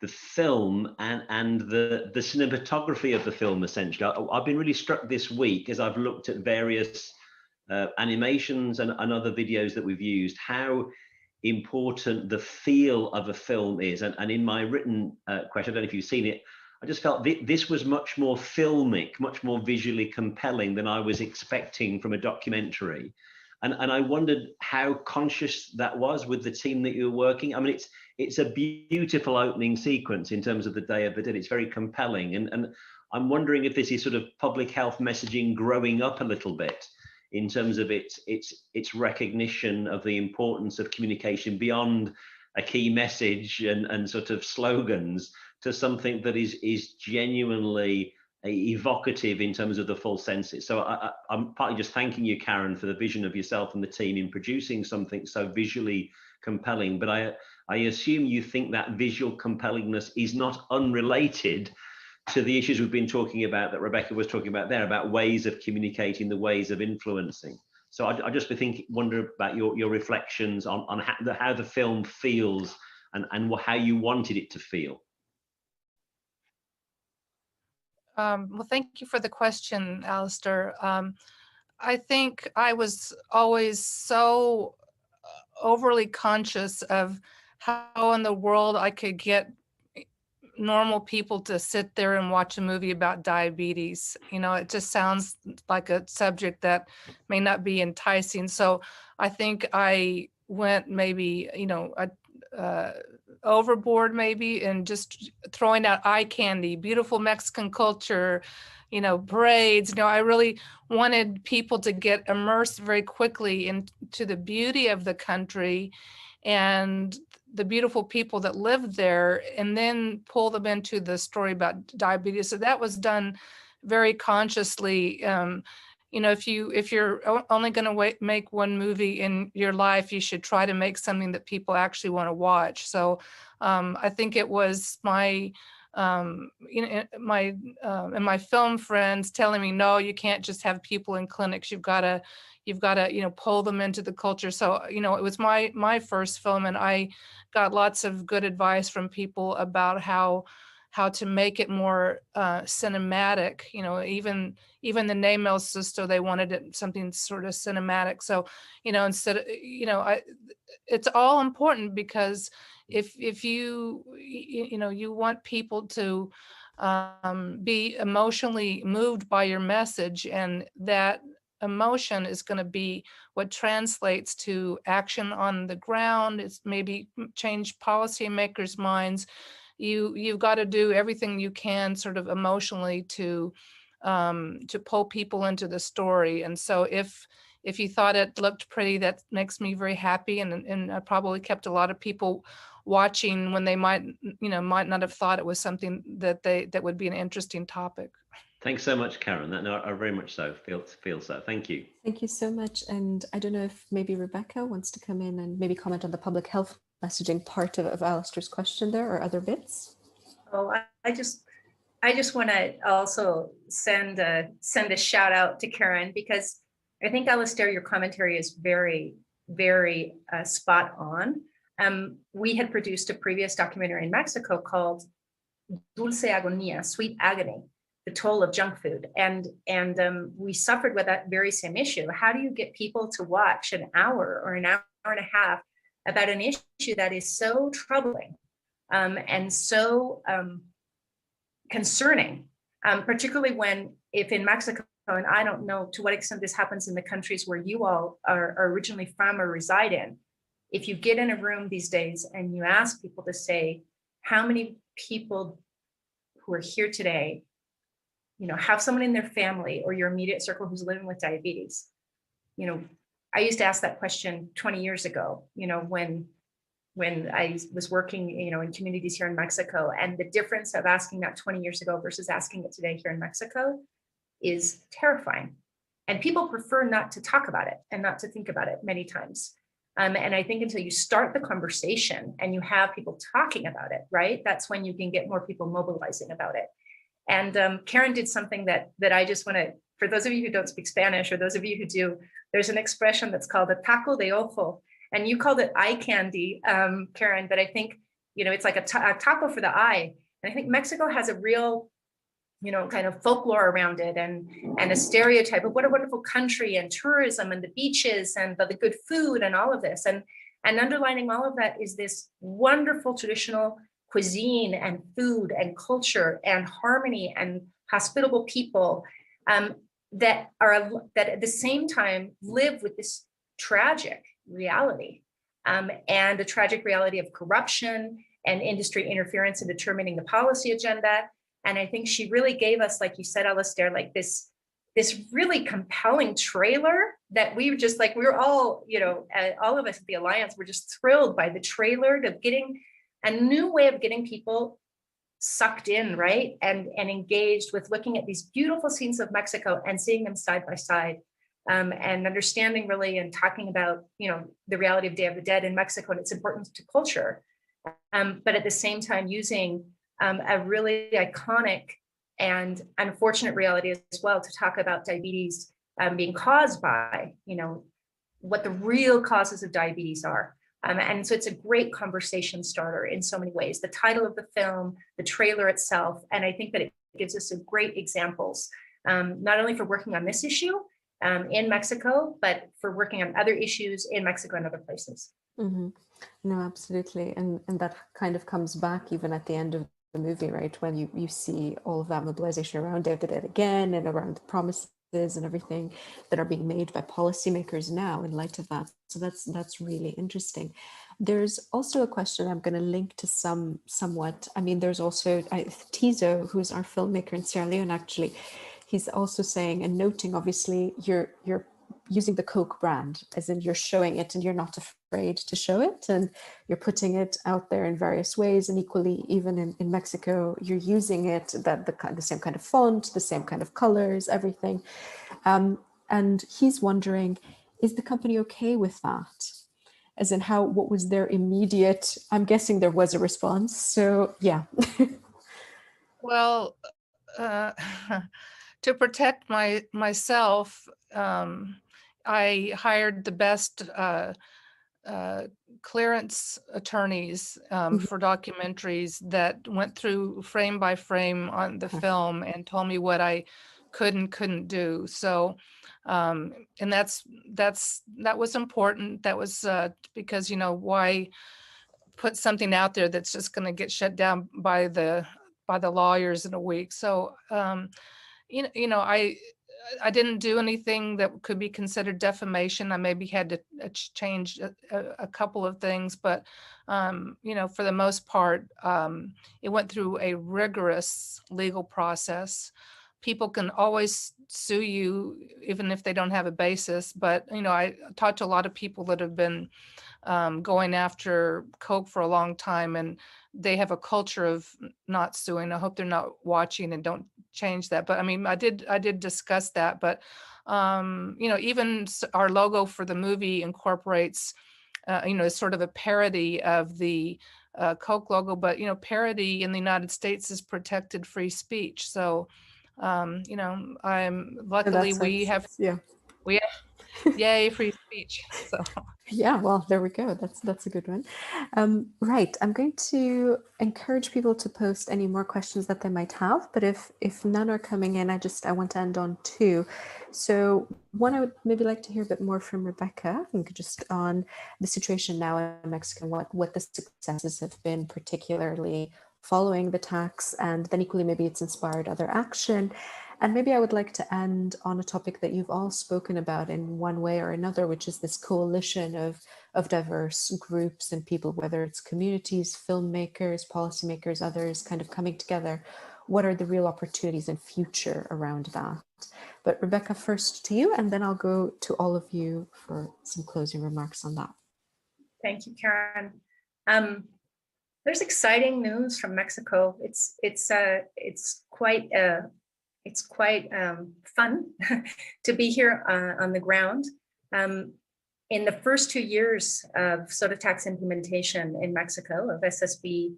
the film and the cinematography of the film, essentially. I've been really struck this week as I've looked at various animations and other videos that we've used, how important the feel of a film is. And in my written question, I don't know if you've seen it, I just felt this was much more filmic, much more visually compelling than I was expecting from a documentary. And I wondered how conscious that was with the team that you were working. I mean, it's a beautiful opening sequence in terms of the Day of the Dead. It's very compelling. And I'm wondering if this is sort of public health messaging growing up a little bit in terms of its recognition of the importance of communication beyond a key message and sort of slogans to something that is genuinely evocative in terms of the full senses. So I'm partly just thanking you, Karen, for the vision of yourself and the team in producing something so visually compelling. But I assume you think that visual compellingness is not unrelated to the issues we've been talking about, that Rebecca was talking about there, about ways of communicating, the ways of influencing. So I just wonder about your reflections on how the film feels and how you wanted it to feel. Well, thank you for the question, Alistair. I think I was always so overly conscious of how in the world I could get normal people to sit there and watch a movie about diabetes. You know, it just sounds like a subject that may not be enticing. So I think I went maybe, overboard maybe, and just throwing out eye candy, beautiful Mexican culture, parades. I really wanted people to get immersed very quickly into the beauty of the country and the beautiful people that lived there, and then pull them into the story about diabetes. So that was done very consciously. If you're only going to make one movie in your life, you should try to make something that people actually want to watch. So I think it was my my film friends telling me, no, you can't just have people in clinics. You've got to pull them into the culture. So it was my first film, and I got lots of good advice from people about how to make it more cinematic. Even the name El Susto, they wanted it something sort of cinematic. So instead of, it's all important, because if you want people to be emotionally moved by your message, and that emotion is going to be what translates to action on the ground. It's maybe change policymakers' minds. You've got to do everything you can sort of emotionally to pull people into the story. And so if you thought it looked pretty, that makes me very happy, and I probably kept a lot of people watching when they might not have thought it was something that would be an interesting topic. Thanks so much, Karen. I very much so feel so. Thank you. Thank you so much. And I don't know if maybe Rebecca wants to come in and maybe comment on the public health messaging part of Alistair's question there, or other bits. Oh, I just I just want to also send a shout out to Karen, because I think, Alistair, your commentary is very, very spot on. We had produced a previous documentary in Mexico called Dulce Agonía, Sweet Agony, the toll of junk food. And we suffered with that very same issue. How do you get people to watch an hour or an hour and a half about an issue that is so troubling and so concerning, particularly if in Mexico, and I don't know to what extent this happens in the countries where you all are originally from or reside in, if you get in a room these days and you ask people to say, how many people who are here today, have someone in their family or your immediate circle who's living with diabetes? I used to ask that question 20 years ago, when I was working, in communities here in Mexico, and the difference of asking that 20 years ago versus asking it today here in Mexico is terrifying. And people prefer not to talk about it and not to think about it many times. And I think until you start the conversation and you have people talking about it, right, that's when you can get more people mobilizing about it. And Karen did something that I just want to, for those of you who don't speak Spanish, or those of you who do, there's an expression that's called a taco de ojo. And you called it eye candy, Karen, but I think, it's like a taco for the eye. And I think Mexico has a real, kind of folklore around it, and a stereotype of what a wonderful country, and tourism, and the beaches, and the good food, and all of this. And underlining all of that is this wonderful traditional cuisine and food and culture and harmony and hospitable people that at the same time live with this tragic reality, and the tragic reality of corruption and industry interference in determining the policy agenda. And I think she really gave us, like you said, Alistair, like this really compelling trailer that we were just like, we were all, all of us at the Alliance were just thrilled by the trailer, of getting a new way of getting people sucked in, right? And engaged with looking at these beautiful scenes of Mexico and seeing them side by side. And understanding really, and talking about, the reality of Day of the Dead in Mexico and its importance to culture. But at the same time, using a really iconic and unfortunate reality as well to talk about diabetes being caused by, what the real causes of diabetes are. And so it's a great conversation starter in so many ways. The title of the film, the trailer itself, and I think that it gives us some great examples, not only for working on this issue in Mexico, but for working on other issues in Mexico and other places. Mm-hmm. No, absolutely. And that kind of comes back even at the end of the movie, right? When you see all of that mobilization around Day of the Dead again, and around the promises and everything that are being made by policymakers now in light of that. So that's really interesting. There's also a question I'm going to link to somewhat. I mean, there's also Tizo, who's our filmmaker in Sierra Leone, actually. He's also saying and noting, obviously, you're using the Coke brand, as in you're showing it and you're not afraid to show it, and you're putting it out there in various ways. And equally, even in Mexico, you're using it, the same kind of font, the same kind of colors, everything. And he's wondering, is the company okay with that? As in what was their immediate, I'm guessing there was a response. So yeah. Well, to protect myself, I hired the best clearance attorneys for documentaries that went through frame by frame on the film and told me what I could and couldn't do. So, and that was important. That was because, why put something out there that's just going to get shut down by the lawyers in a week. So, I didn't do anything that could be considered defamation. I maybe had to change a couple of things, but, for the most part, it went through a rigorous legal process. People can always sue you, even if they don't have a basis. But, I talked to a lot of people that have been going after Coke for a long time, and they have a culture of not suing. I hope they're not watching and don't change that. But I mean, I did discuss that. But even our logo for the movie incorporates, is sort of a parody of the Coke logo, but parody in the United States is protected free speech. So, I'm luckily we have yay free speech. So. Yeah, well, there we go. That's a good one. Right, I'm going to encourage people to post any more questions that they might have, but if none are coming in, I want to end on two. So one, I would maybe like to hear a bit more from Rebecca, just on the situation now in Mexico, what the successes have been, particularly following the tax, and then equally maybe it's inspired other action. And maybe I would like to end on a topic that you've all spoken about in one way or another, which is this coalition of diverse groups and people, whether it's communities, filmmakers, policymakers, others kind of coming together. What are the real opportunities and future around that? But Rebecca, first to you, and then I'll go to all of you for some closing remarks on that. Thank you, Karen. There's exciting news from Mexico. It's quite fun to be here on the ground. In the first 2 years of soda tax implementation in Mexico, of SSB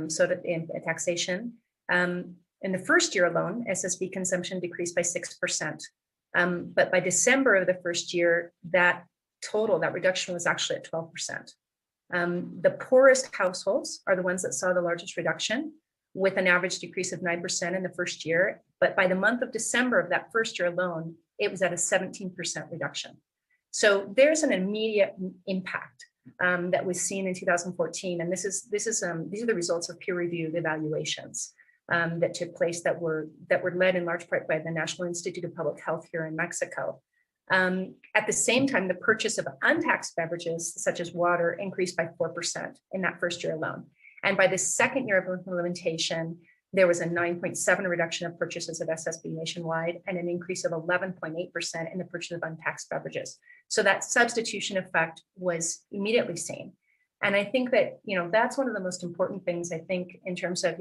soda taxation, in the first year alone, SSB consumption decreased by 6%. But by December of the first year, that reduction was actually at 12%. The poorest households are the ones that saw the largest reduction, with an average decrease of 9% in the first year. But by the month of December of that first year alone, it was at a 17% reduction. So there's an immediate impact that was seen in 2014. And these are the results of peer-reviewed evaluations that took place that were led in large part by the National Institute of Public Health here in Mexico. At the same time, the purchase of untaxed beverages, such as water, increased by 4% in that first year alone. And by the second year of implementation, there was a 9.7% reduction of purchases of SSB nationwide and an increase of 11.8% in the purchase of untaxed beverages. So that substitution effect was immediately seen. And I think that, that's one of the most important things, I think, in terms of,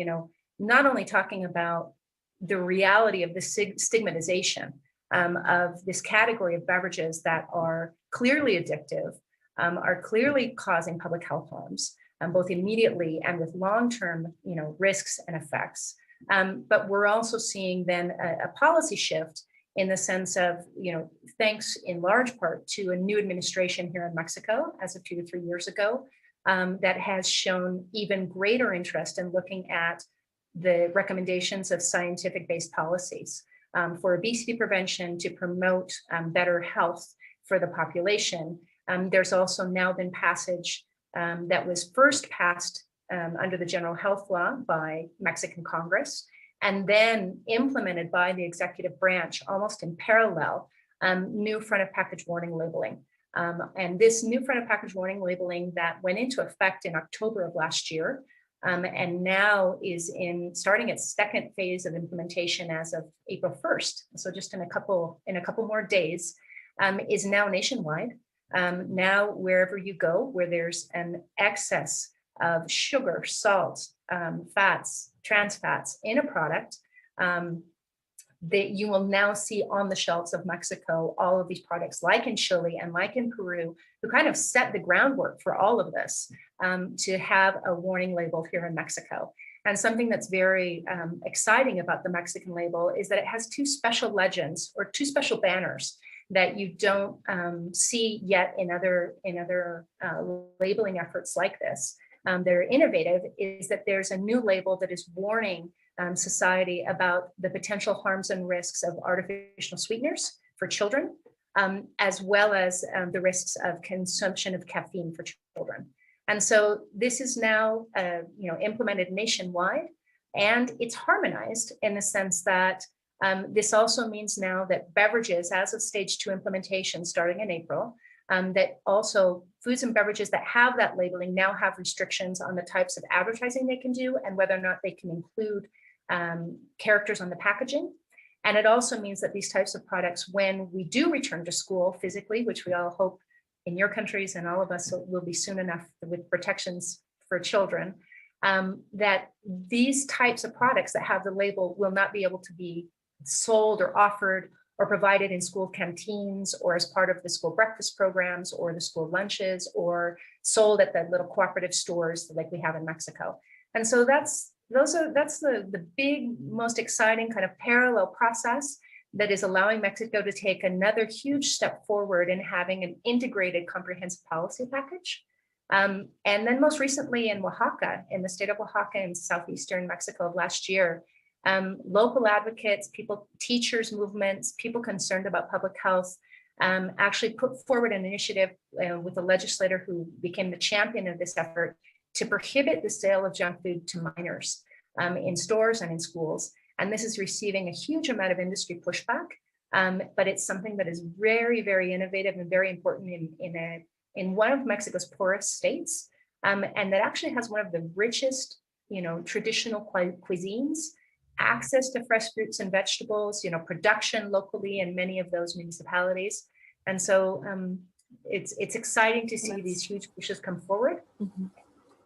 not only talking about the reality of the stigmatization of this category of beverages that are clearly addictive, are clearly causing public health harms, both immediately and with long-term, risks and effects. But we're also seeing then a policy shift in the sense of, thanks in large part to a new administration here in Mexico as of 2 to 3 years ago, that has shown even greater interest in looking at the recommendations of scientific-based policies for obesity prevention to promote better health for the population. There's also now been passage that was first passed under the General Health Law by Mexican Congress, and then implemented by the executive branch almost in parallel, new front of package warning labeling. And this new front of package warning labeling that went into effect in October of last year, and now is starting its second phase of implementation as of April 1st. So just in a couple more days, is now nationwide. Now, wherever you go, where there's an excess of sugar, salt, fats, trans fats in a product, that you will now see on the shelves of Mexico all of these products, like in Chile and like in Peru, who kind of set the groundwork for all of this, to have a warning label here in Mexico. And something that's very exciting about the Mexican label is that it has two special legends or two special banners that you don't see yet in other labeling efforts like this. They're innovative, is that there's a new label that is warning society about the potential harms and risks of artificial sweeteners for children, as well as the risks of consumption of caffeine for children. And so this is now implemented nationwide, and it's harmonized in the sense that this also means now that beverages, as of stage 2 implementation starting in April, that also foods and beverages that have that labeling now have restrictions on the types of advertising they can do and whether or not they can include characters on the packaging. And it also means that these types of products, when we do return to school physically, which we all hope in your countries and all of us will be soon enough with protections for children, that these types of products that have the label will not be able to be sold or offered or provided in school canteens or as part of the school breakfast programs or the school lunches or sold at the little cooperative stores like we have in Mexico. And so that's the big, most exciting kind of parallel process that is allowing Mexico to take another huge step forward in having an integrated comprehensive policy package. And then most recently in Oaxaca, in the state of Oaxaca in southeastern Mexico of last year, local advocates, people, teachers movements, people concerned about public health actually put forward an initiative with a legislator who became the champion of this effort to prohibit the sale of junk food to minors in stores and in schools. And this is receiving a huge amount of industry pushback, but it's something that is very, very innovative and very important in one of Mexico's poorest states, and that actually has one of the richest, traditional cuisines, access to fresh fruits and vegetables, production locally in many of those municipalities. And so it's exciting to see these huge pushes come forward. Mm-hmm.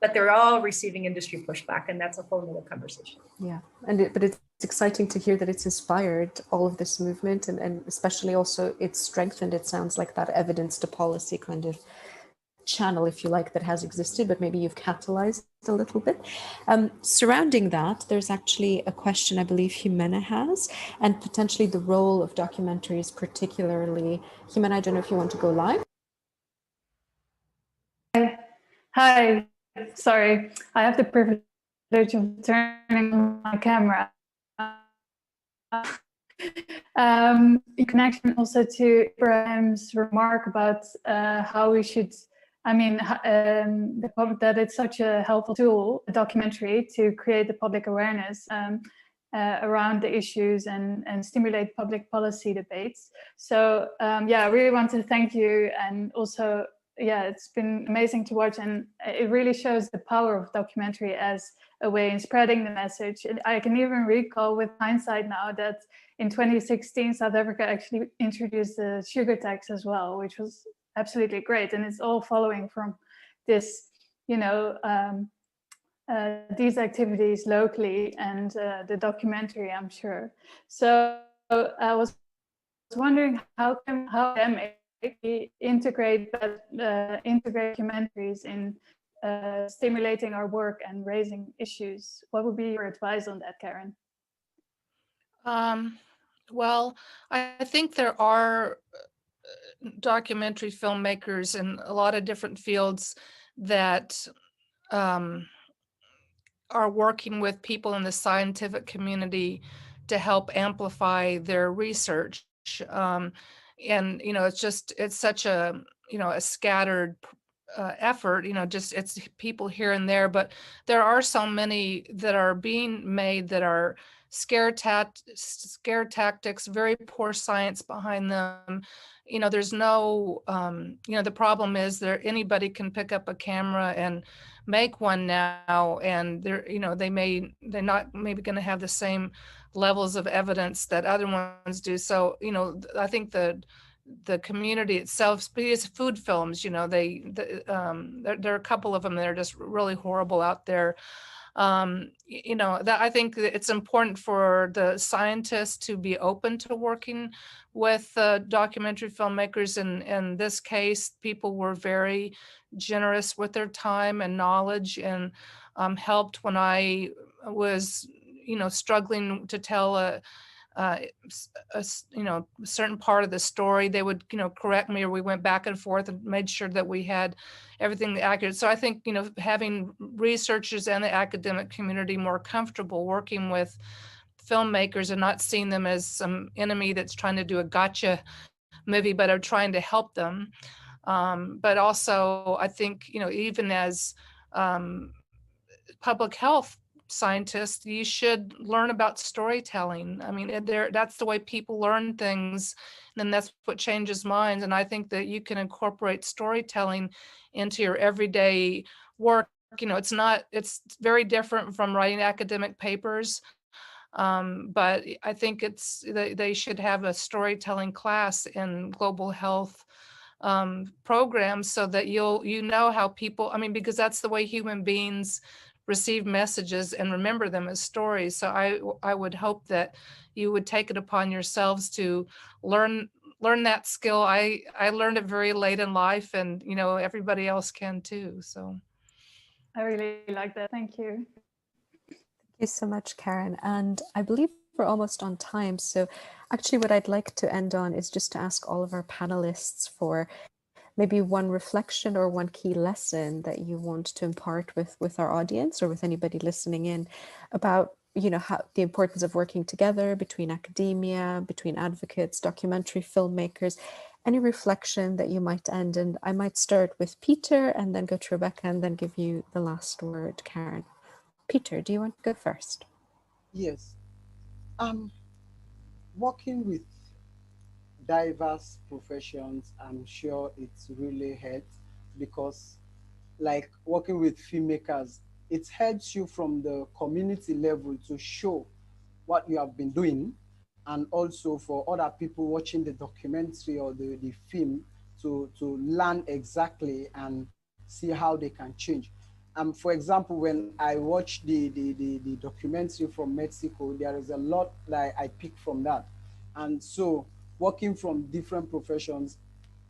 But they're all receiving industry pushback, and that's a whole nother conversation. Yeah, but it's exciting to hear that it's inspired all of this movement, and especially also it's strengthened, it sounds like, that evidence to policy kind of channel, if you like, that has existed, but maybe you've catalyzed a little bit. Surrounding that, there's actually a question I believe Jimena has, and potentially the role of documentaries, particularly. Jimena, I don't know if you want to go live. Hi. Sorry, I have the privilege of turning on my camera. In connection also to Ibrahim's remark about how we should, that it's such a helpful tool, a documentary, to create the public awareness around the issues and stimulate public policy debates. So I really want to thank you, and also it's been amazing to watch, and it really shows the power of documentary as a way in spreading the message. And I can even recall with hindsight now that in 2016, South Africa actually introduced the sugar tax as well, which was absolutely great. And it's all following from this, these activities locally and the documentary, I'm sure. So I was wondering how can integrate documentaries in stimulating our work and raising issues. What would be your advice on that, Karen? Well, I think there are documentary filmmakers in a lot of different fields that are working with people in the scientific community to help amplify their research. And it's such a a scattered effort, it's people here and there, but there are so many that are being made that are scare tactics, very poor science behind them. There's no the problem is there anybody can pick up a camera and make one now, and they're not maybe going to have the same levels of evidence that other ones do. So I think the community itself, these food films, there are a couple of them that are just really horrible out there. That I think that it's important for the scientists to be open to working with documentary filmmakers. In this case, people were very generous with their time and knowledge, and helped when I was struggling to tell a certain part of the story. They would correct me, or we went back and forth and made sure that we had everything accurate. So I think having researchers and the academic community more comfortable working with filmmakers and not seeing them as some enemy that's trying to do a gotcha movie, but are trying to help them. But also I think even as public health scientists, you should learn about storytelling. I mean, that's the way people learn things, and that's what changes minds. And I think that you can incorporate storytelling into your everyday work. It's very different from writing academic papers, but I think they should have a storytelling class in global health programs, so that how people, because that's the way human beings receive messages and remember them as stories. So I would hope that you would take it upon yourselves to learn that skill. I learned it very late in life, and you know, everybody else can too. So I really like that. Thank you. Thank you so much, Karen. And I believe we're almost on time. So actually what I'd like to end on is just to ask all of our panelists for maybe one reflection or one key lesson that you want to impart with our audience or with anybody listening in about, you know, how the importance of working together between academia, between advocates, documentary filmmakers, any reflection that you might end. And I might start with Peter and then go to Rebecca and then give you the last word, Karen. Peter, do you want to go first? Yes. Working with diverse professions, I'm sure it's really helped because, like working with filmmakers, it helps you from the community level to show what you have been doing, and also for other people watching the documentary or the film to learn exactly and see how they can change. For example, when I watched the documentary from Mexico, there is a lot that I pick from that. And so working from different professions,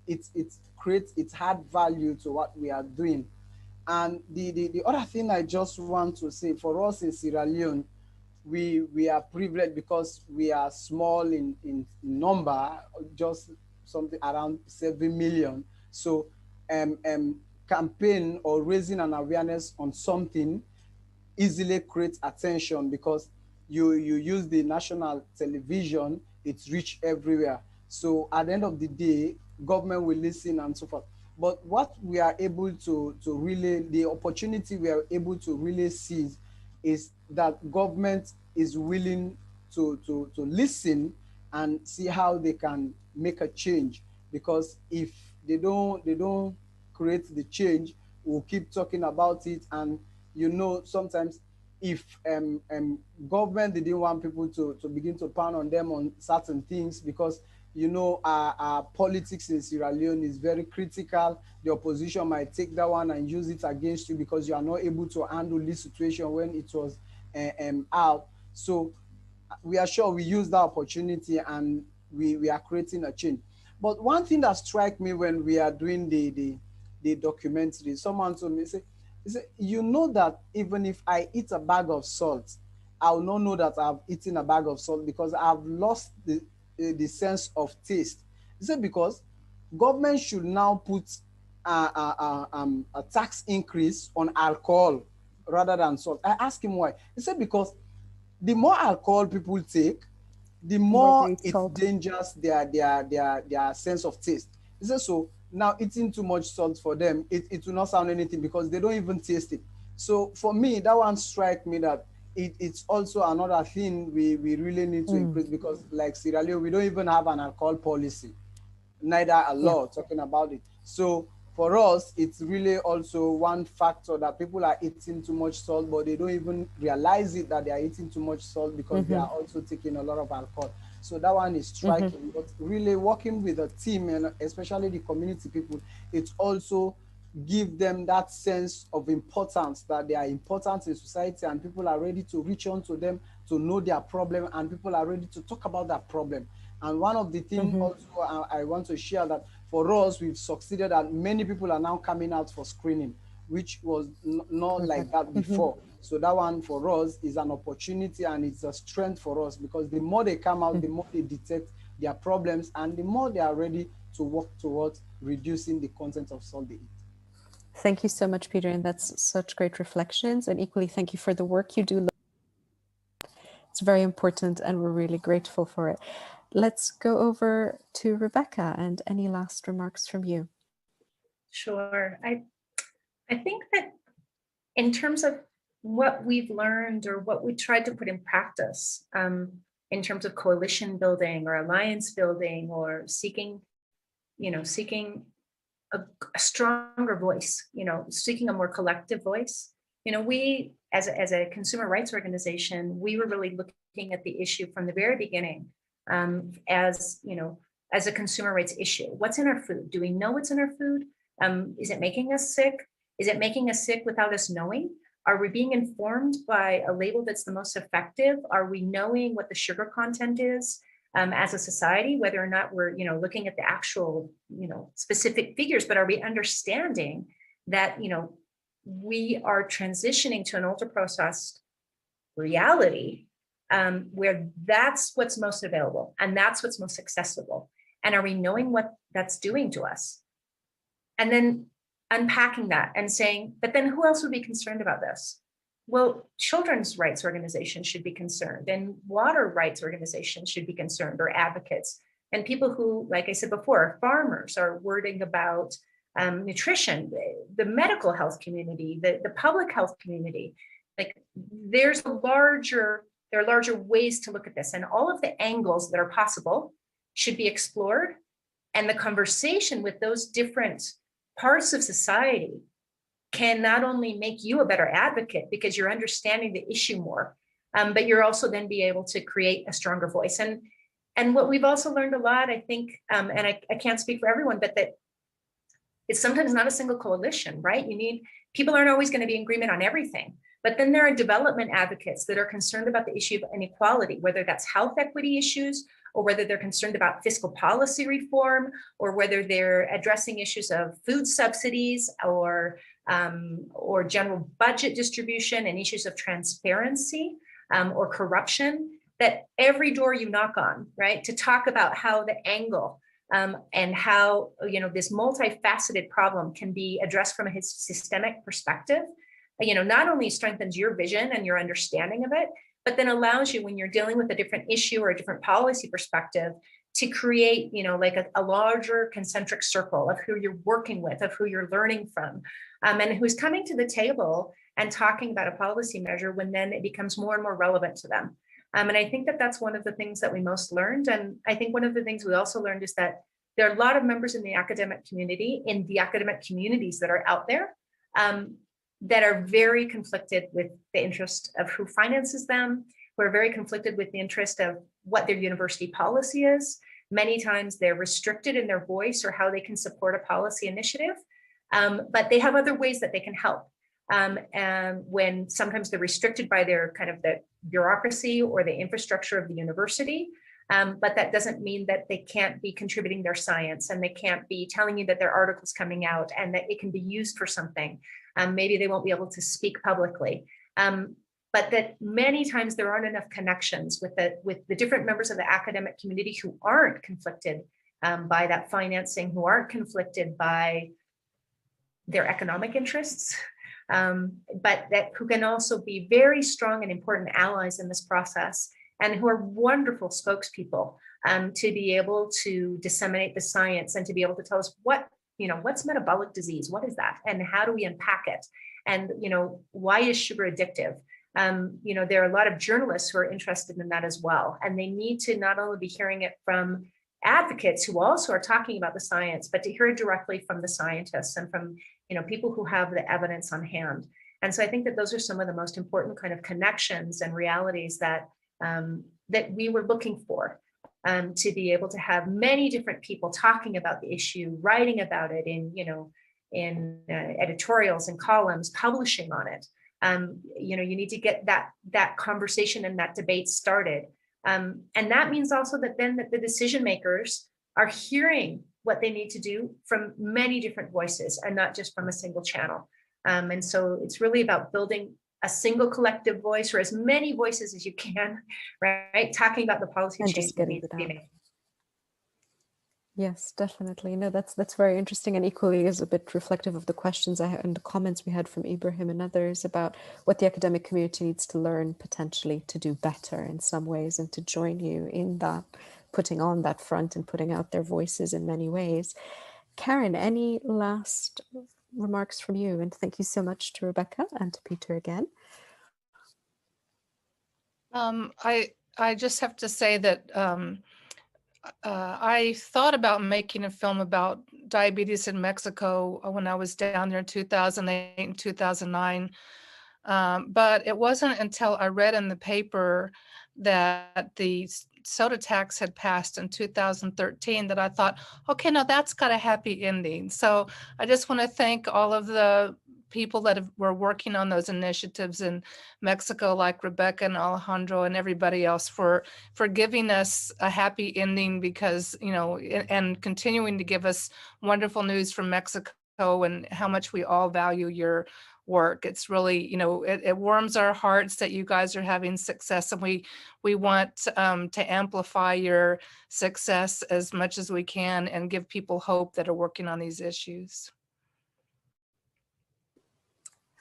it had value to what we are doing. And the other thing I just want to say, for us in Sierra Leone, we are privileged because we are small in number, just something around 7 million. So campaign or raising an awareness on something easily creates attention because you use the national television, it's reach everywhere. So at the end of the day, government will listen and so forth. But what we are able to really, the opportunity we are able to really seize is that government is willing to listen and see how they can make a change. Because if they don't create the change, we'll keep talking about it. And you know, sometimes if government didn't want people to begin to pound on them on certain things, because you know our politics in Sierra Leone is very critical. The opposition might take that one and use it against you because you are not able to handle this situation when it was out. So we are sure we use that opportunity and we are creating a change. But one thing that struck me when we are doing the documentary, someone told me, say, you know that even if I eat a bag of salt, I will not know that I've eaten a bag of salt because I've lost the sense of taste. He said, because government should now put a tax increase on alcohol rather than salt. I asked him why. He said, because the more alcohol people take, the more it endangers their sense of taste. He said, so now eating too much salt for them, it will not sound anything because they don't even taste it. So for me, that one strike me that it's also another thing we really need to increase, because like Sierra Leone, we don't even have an alcohol policy, neither a law talking about it. So for us, it's really also one factor that people are eating too much salt, but they don't even realize it that they are eating too much salt because they are also taking a lot of alcohol. So that one is striking. But really working with a team, and especially the community people, it's also give them that sense of importance, that they are important in society and people are ready to reach on to them to know their problem, and people are ready to talk about that problem. And one of the things also I want to share, that for us, we've succeeded that many people are now coming out for screening, which was not like that before. So that one for us is an opportunity and it's a strength for us, because the more they come out, the more they detect their problems and the more they are ready to work towards reducing the content of salt they eat. Thank you so much, Peter. And that's such great reflections. And equally, thank you for the work you do. It's very important and we're really grateful for it. Let's go over to Rebecca, and any last remarks from you? Sure. I think that in terms of what we've learned or what we tried to put in practice, in terms of coalition building or alliance building or seeking a stronger voice, seeking a more collective voice. We, as a consumer rights organization, we were really looking at the issue from the very beginning, as a consumer rights issue. What's in our food? Do we know what's in our food? Is it making us sick? Is it making us sick without us knowing? Are we being informed by a label that's the most effective? Are we knowing what the sugar content is as a society, whether or not we're, looking at the actual, specific figures, but are we understanding that, we are transitioning to an ultra-processed reality where that's what's most available and that's what's most accessible? And are we knowing what that's doing to us? And then unpacking that and saying, but then who else would be concerned about this? Well, children's rights organizations should be concerned, and water rights organizations should be concerned, or advocates. And people who, like I said before, farmers are worrying about nutrition, the medical health community, the public health community. Like there are larger ways to look at this, and all of the angles that are possible should be explored. And the conversation with those different parts of society can not only make you a better advocate because you're understanding the issue more, but you're also then be able to create a stronger voice. And what we've also learned a lot, I think, and I can't speak for everyone, but that it's sometimes not a single coalition, right? People aren't always going to be in agreement on everything. But then there are development advocates that are concerned about the issue of inequality, whether that's health equity issues, or whether they're concerned about fiscal policy reform, or whether they're addressing issues of food subsidies or general budget distribution and issues of transparency or corruption. That every door you knock on, right, to talk about how the angle and how this multifaceted problem can be addressed from a systemic perspective, not only strengthens your vision and your understanding of it, but then allows you, when you're dealing with a different issue or a different policy perspective, to create, like a larger concentric circle of who you're working with, of who you're learning from, and who's coming to the table and talking about a policy measure when then it becomes more and more relevant to them. And I think that that's one of the things that we most learned. And I think one of the things we also learned is that there are a lot of members in the academic community, in the academic communities that are out there, that are very conflicted with the interest of who finances them, who are very conflicted with the interest of what their university policy is. Many times they're restricted in their voice or how they can support a policy initiative, but they have other ways that they can help. And when sometimes they're restricted by their kind of the bureaucracy or the infrastructure of the university, but that doesn't mean that they can't be contributing their science, and they can't be telling you that their article's coming out and that it can be used for something. Maybe they won't be able to speak publicly, but that many times there aren't enough connections with the different members of the academic community who aren't conflicted by that financing, who aren't conflicted by their economic interests, but that who can also be very strong and important allies in this process, and who are wonderful spokespeople to be able to disseminate the science and to be able to tell us what's metabolic disease, what is that, and how do we unpack it, and why is sugar addictive? There are a lot of journalists who are interested in that as well, and they need to not only be hearing it from advocates who also are talking about the science, but to hear it directly from the scientists and from people who have the evidence on hand. And so I think that those are some of the most important kind of connections and realities that that we were looking for, to be able to have many different people talking about the issue, writing about it in editorials and columns, publishing on it. You need to get that conversation and that debate started. And that means also that the decision makers are hearing what they need to do from many different voices and not just from a single channel. And so it's really about building a single collective voice, or as many voices as you can, right? Talking about the policy And change just that getting needs it to be out. made. Yes, definitely. No, that's very interesting, and equally is a bit reflective of the questions I had and the comments we had from Ibrahim and others about what the academic community needs to learn potentially to do better in some ways, and to join you in that, putting on that front and putting out their voices in many ways. Karen, any last remarks from you? And thank you so much to Rebecca and to Peter again. I just have to say that I thought about making a film about diabetes in Mexico when I was down there in 2008 and 2009. But it wasn't until I read in the paper that the soda tax had passed in 2013 that I thought, okay, now that's got a happy ending. So I just want to thank all of the people that were working on those initiatives in Mexico, like Rebecca and Alejandro and everybody else, for giving us a happy ending, because, you know, and continuing to give us wonderful news from Mexico and how much we all value your work. It's really, you know, it warms our hearts that you guys are having success, and we want to amplify your success as much as we can and give people hope that are working on these issues.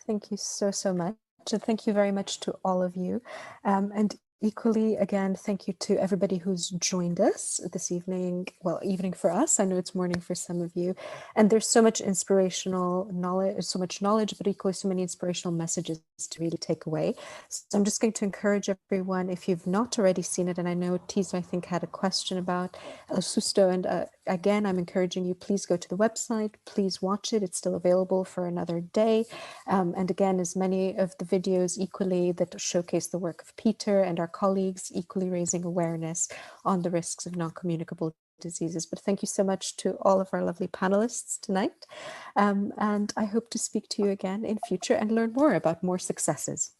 Thank you so much. And thank you very much to all of you. And equally, again, thank you to everybody who's joined us this evening. Well, evening for us. I know it's morning for some of you. And there's so much inspirational knowledge, so much knowledge, but equally so many inspirational messages to really take away. So I'm just going to encourage everyone, if you've not already seen it, and I know Tizo, I think, had a question about Susto, and again, I'm encouraging you, please go to the website, please watch it. It's still available for another day. And again, as many of the videos equally that showcase the work of Peter and our colleagues, equally raising awareness on the risks of non-communicable diseases. But thank you so much to all of our lovely panelists tonight. And I hope to speak to you again in future and learn more about more successes.